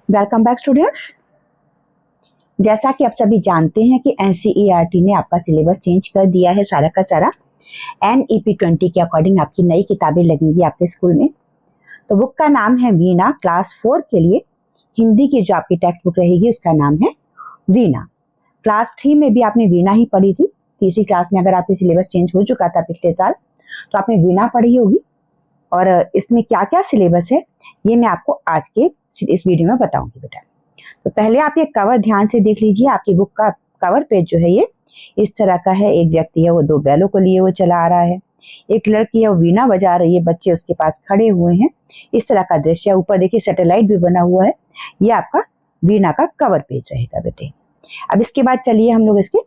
Welcome back students. जैसा कि आप सभी जानते हैं कि एनसीईआरटी ने आपका सिलेबस चेंज कर दिया है सारा का सारा। NEP 20 के अकॉर्डिंग आपकी नई किताबें लगेंगी आपके स्कूल में। तो बुक का नाम है वीणा। क्लास 4 के लिए हिंदी की जो आपकी टेक्स्ट बुक रहेगी उसका नाम है वीणा। क्लास 3 में भी आपने वीणा ही पढ़ी थी। तीसरी क्लास में अगर आपकी सिलेबस चेंज हो चुका था पिछले साल तो आपने वीणा पढ़ी होगी। और इसमें क्या क्या सिलेबस है ये मैं आपको आज के इस वीडियो में बताऊंगी बेटा। तो पहले आप ये कवर ध्यान से देख लीजिए। आपकी बुक का कवर पेज जो है ये इस तरह का है। एक व्यक्ति है वो 2 बैलों को लिए वो चला आ रहा है। एक लड़की है वो वीणा बजा रही है, बच्चे उसके पास खड़े हुए हैं। इस तरह का दृश्य है। ऊपर देखिए सैटेलाइट भी बना हुआ है। ये आपका वीणा का कवर पेज रहेगा बेटे। अब इसके बाद चलिए हम लोग इसके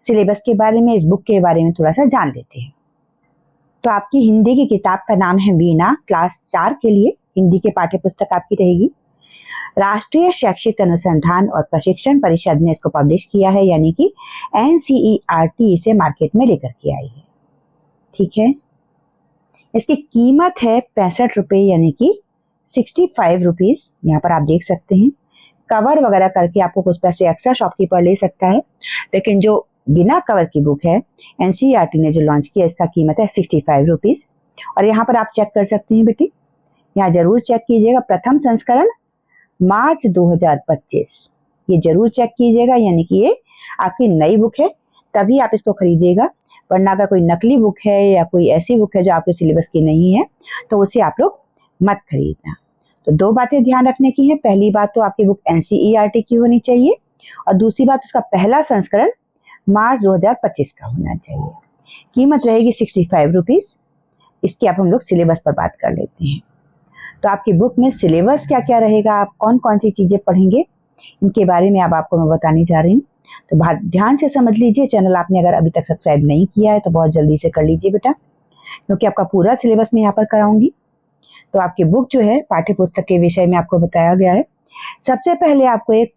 सिलेबस के बारे में, इस बुक के बारे में थोड़ा सा जान लेते हैं। तो आपकी हिंदी की किताब का नाम है वीणा। क्लास 4 के लिए हिंदी के पाठ्य पुस्तक आपकी रहेगी। राष्ट्रीय शैक्षिक अनुसंधान और प्रशिक्षण परिषद ने इसको पब्लिश किया है, यानी कि NCERT इसे मार्केट में लेकर के आई है। ठीक है। इसकी कीमत है 65 रुपये, यानी कि 65 रुपीज। यहाँ पर आप देख सकते हैं। कवर वगैरह करके आपको कुछ पैसे एक्स्ट्रा शॉपकीपर ले सकता है, लेकिन जो बिना कवर की बुक है NCERT ने जो लॉन्च किया इसका कीमत है 65 रुपीज। और यहाँ पर आप चेक कर सकते हैं बेटी, यहाँ जरूर चेक कीजिएगा प्रथम संस्करण मार्च 2025, ये जरूर चेक कीजिएगा, यानी कि ये आपकी नई बुक है तभी आप इसको खरीदिएगा। वरना अगर कोई नकली बुक है या कोई ऐसी बुक है जो आपके सिलेबस की नहीं है तो उसे आप लोग मत खरीदना। तो 2 बातें ध्यान रखने की है। पहली बात तो आपकी बुक NCERT की होनी चाहिए और दूसरी बात उसका पहला संस्करण मार्च 2025 का होना चाहिए। कीमत रहेगी 65 रुपीज। इसकी अब हम लोग सिलेबस पर बात कर लेते हैं। तो आपकी बुक में सिलेबस क्या क्या रहेगा, आप कौन कौन सी चीजें पढ़ेंगे, इनके बारे में अब आपको मैं बताने जा रही हूँ। तो ध्यान से समझ लीजिए। चैनल आपने अगर अभी तक सब्सक्राइब नहीं किया है तो बहुत जल्दी से कर लीजिए बेटा, क्योंकि आपका पूरा सिलेबस मैं यहाँ पर कराऊंगी। तो आपकी बुक जो है पाठ्य पुस्तक के विषय में आपको बताया गया है। सबसे पहले आपको एक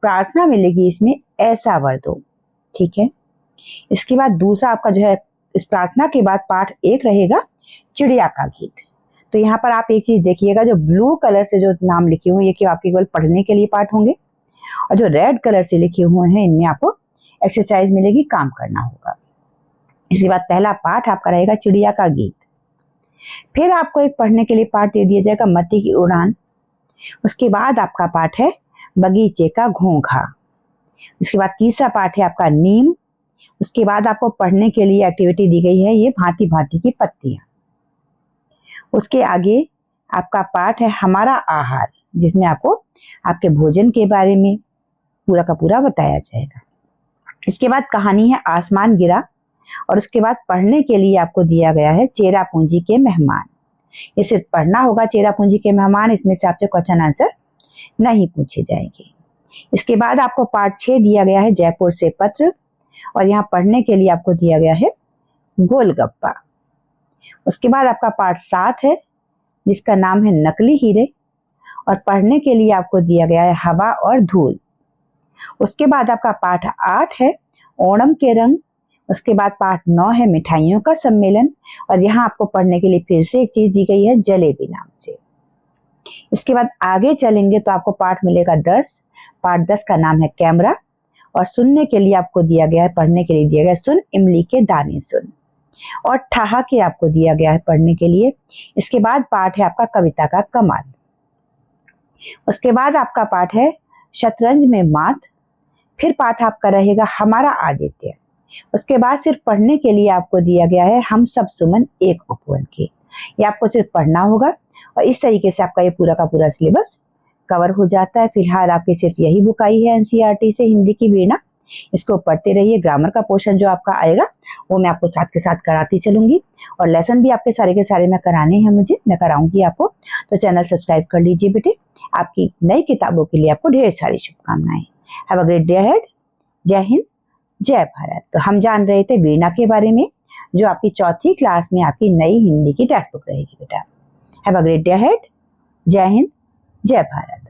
प्रार्थना मिलेगी, इसमें ऐसा वर दो। ठीक है। इसके बाद दूसरा आपका जो है, इस प्रार्थना के बाद पाठ 1 रहेगा चिड़िया का गीत। तो यहाँ पर आप एक चीज देखिएगा, जो ब्लू कलर से जो नाम लिखे हुए हैं ये आपके केवल पढ़ने के लिए पाठ होंगे, और जो रेड कलर से लिखे हुए हैं इनमें आपको एक्सरसाइज मिलेगी, काम करना होगा। इसके बाद पहला पाठ आपका रहेगा चिड़िया का गीत। फिर आपको एक पढ़ने के लिए पाठ दे दिया जाएगा मती की उड़ान। उसके बाद आपका पाठ है बगीचे का घोंघा। इसके बाद तीसरा पाठ है आपका नीम। उसके बाद आपको पढ़ने के लिए एक्टिविटी दी गई है ये भांति भांति की पत्तियां। उसके आगे आपका पाठ है हमारा आहार, जिसमें आपको आपके भोजन के बारे में पूरा का पूरा बताया जाएगा। इसके बाद कहानी है आसमान गिरा। और उसके बाद पढ़ने के लिए आपको दिया गया है चेरापूंजी के मेहमान। ये सिर्फ पढ़ना होगा, चेरापूंजी के मेहमान, इसमें से आपसे क्वेश्चन आंसर नहीं पूछे जाएंगे। इसके बाद आपको पाठ 6 दिया गया है जयपुर से पत्र। और यहाँ पढ़ने के लिए आपको दिया गया है गोलगप्पा। उसके बाद आपका पाठ 7 है जिसका नाम है नकली हीरे। और पढ़ने के लिए आपको दिया गया है हवा और धूल। उसके बाद आपका पाठ 8 है ओणम के रंग। उसके बाद पाठ 9 है मिठाइयों का सम्मेलन। और यहाँ आपको पढ़ने के लिए फिर से एक चीज दी गई है जलेबी नाम से। इसके बाद आगे चलेंगे तो आपको पाठ मिलेगा 10। पाठ 10 का नाम है कैमरा। और सुनने के लिए आपको दिया गया है, पढ़ने के लिए दिया गया है सुन इमली के दाने सुन। और ठहाके आपको दिया गया है पढ़ने के लिए। इसके बाद पाठ है आपका कविता का कमाल। उसके बाद आपका पाठ है शतरंज में मात। फिर पाठ आपका रहेगा हमारा आदित्य। उसके बाद सिर्फ पढ़ने के लिए आपको दिया गया है हम सब सुमन एक उपवन के। ये आपको सिर्फ पढ़ना होगा। और इस तरीके से आपका ये पूरा का पूरा सिलेबस कवर हो जाता है। फिलहाल आपकी सिर्फ यही बुक आई है NCERT से, हिंदी की वीणा। इसको पढ़ते रहिए। ग्रामर का पोर्शन जो आपका आएगा वो मैं आपको साथ के साथ कराती चलूंगी। और लेसन भी आपके सारे के सारे मैं कराने हैं, मैं कराऊंगी आपको। तो चैनल सब्सक्राइब कर लीजिए बेटे। आपकी नई किताबों के लिए आपको ढेर सारी शुभकामनाएं। Have a great day ahead. जय हिंद, जय भारत। तो हम जान रहे थे वीणा के बारे में, जो आपकी 4th क्लास में आपकी नई हिंदी की टेक्स्ट बुक रहेगी बेटा। Have a great day ahead. जय हिंद, जय भारत।